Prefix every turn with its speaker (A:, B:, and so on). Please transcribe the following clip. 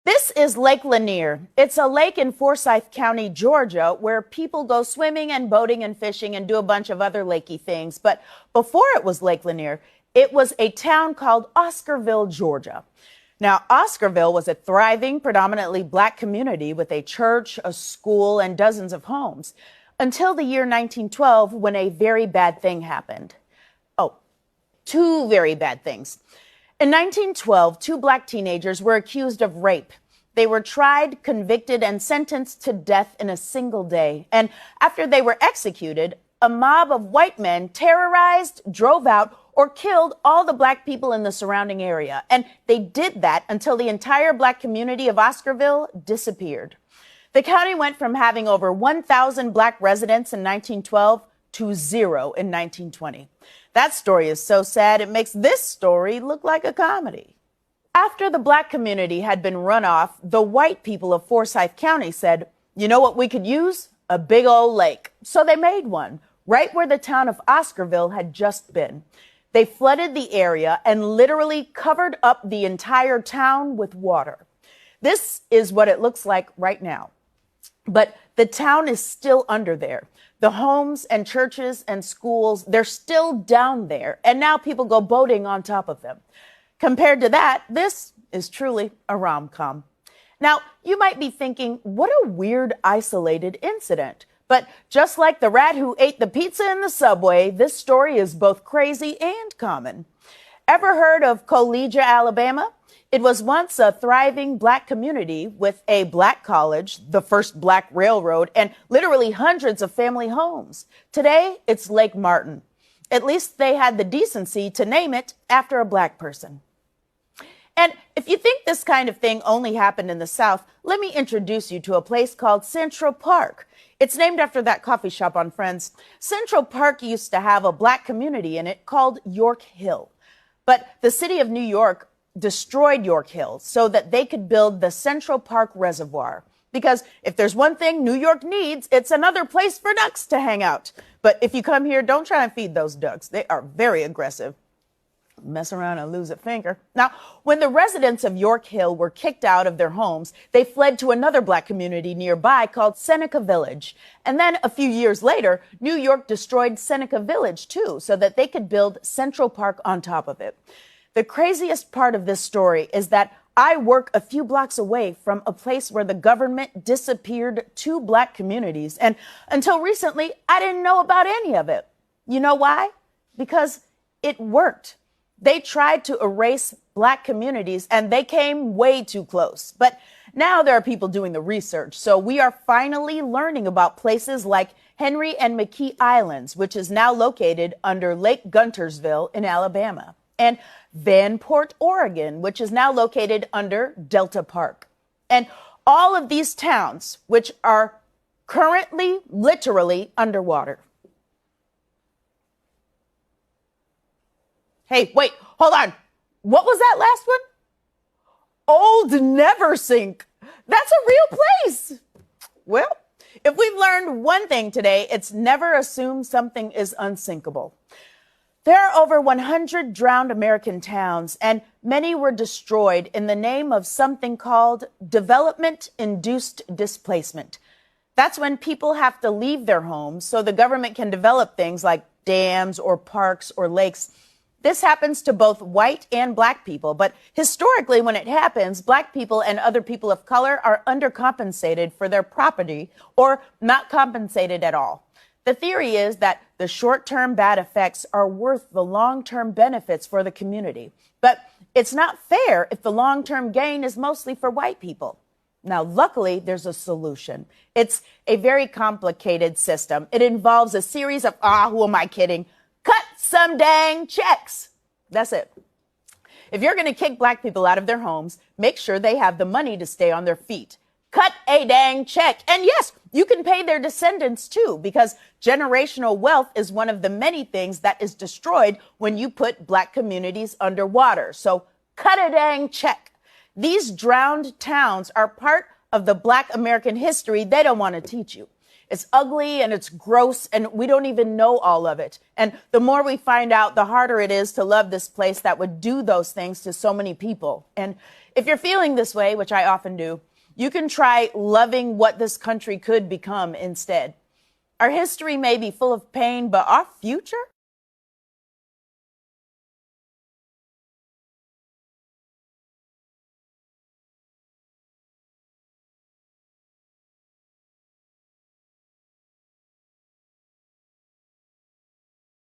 A: This is Lake Lanier. It's a lake in Forsyth County, Georgia, where people go swimming and boating and fishing and do a bunch of other lakey things. But before it was Lake Lanier, it was a town called Oscarville, Georgia. Now, Oscarville was a thriving, predominantly black community with a church, a school, and dozens of homes until the year 1912 when a very bad thing happened. Oh, two very bad things. In 1912, two black teenagers were accused of rape. They were tried, convicted, and sentenced to death in a single day. And after they were executed, a mob of white men terrorized, drove out, or killed all the black people in the surrounding area. And they did that until the entire black community of Oscarville disappeared. The county went from having over 1,000 black residents in 1912 to zero in 1920. That story is so sad, it makes this story look like a comedy. After the black community had been run off, the white people of Forsyth County said, you know what we could use? A big old lake. So they made one, right where the town of Oscarville had just been. They flooded the area and literally covered up the entire town with water. This is what it looks like right now. But the town is still under there. The homes and churches and schools, they're still down there. And now people go boating on top of them. Compared to that, this is truly a rom-com. Now, you might be thinking, what a weird, isolated incident. But just like the rat who ate the pizza in the subway, this story is both crazy and common. Ever heard of Collegia, Alabama? It was once a thriving black community with a black college, the first black railroad, and literally hundreds of family homes. Today, it's Lake Martin. At least they had the decency to name it after a black person. And if you think this kind of thing only happened in the South, let me introduce you to a place called Central Park. It's named after that coffee shop on Friends. Central Park used to have a black community in it called York Hill. But the city of New York destroyed York Hill so that they could build the Central Park Reservoir. Because if there's one thing New York needs, it's another place for ducks to hang out. But if you come here, don't try and feed those ducks. They are very aggressive. Mess around and lose a finger. Now, when the residents of York Hill were kicked out of their homes, they fled to another black community nearby called Seneca Village. And then a few years later, New York destroyed Seneca Village too, so that they could build Central Park on top of it. The craziest part of this story is that I work a few blocks away from a place where the government disappeared two black communities. And until recently, I didn't know about any of it. You know why? Because it worked. They tried to erase black communities and they came way too close. But now there are people doing the research. So we are finally learning about places like Henry and McKee Islands, which is now located under Lake Guntersville in Alabama, and Vanport, Oregon, which is now located under Delta Park. And all of these towns, which are currently literally underwater. Hey, wait, hold on. What was that last one? Old Neversink. That's a real place. Well, if we've learned one thing today, it's never assume something is unsinkable. There are over 100 drowned American towns, and many were destroyed in the name of something called development-induced displacement. That's when people have to leave their homes so the government can develop things like dams or parks or lakes. This happens to both white and black people, but historically, when it happens, black people and other people of color are undercompensated for their property or not compensated at all. The theory is that the short-term bad effects are worth the long-term benefits for the community. But it's not fair if the long-term gain is mostly for white people. Now, luckily, there's a solution. It's a very complicated system. It involves a series of, who am I kidding? Cut some dang checks. That's it. If you're going to kick black people out of their homes, make sure they have the money to stay on their feet. Cut a dang check. And yes, you can pay their descendants too, because generational wealth is one of the many things that is destroyed when you put black communities underwater. So cut a dang check. These drowned towns are part of the black American history they don't want to teach you. It's ugly and it's gross, and we don't even know all of it. And the more we find out, the harder it is to love this place that would do those things to so many people. And if you're feeling this way, which I often do, you can try loving what this country could become instead. Our history may be full of pain, but our future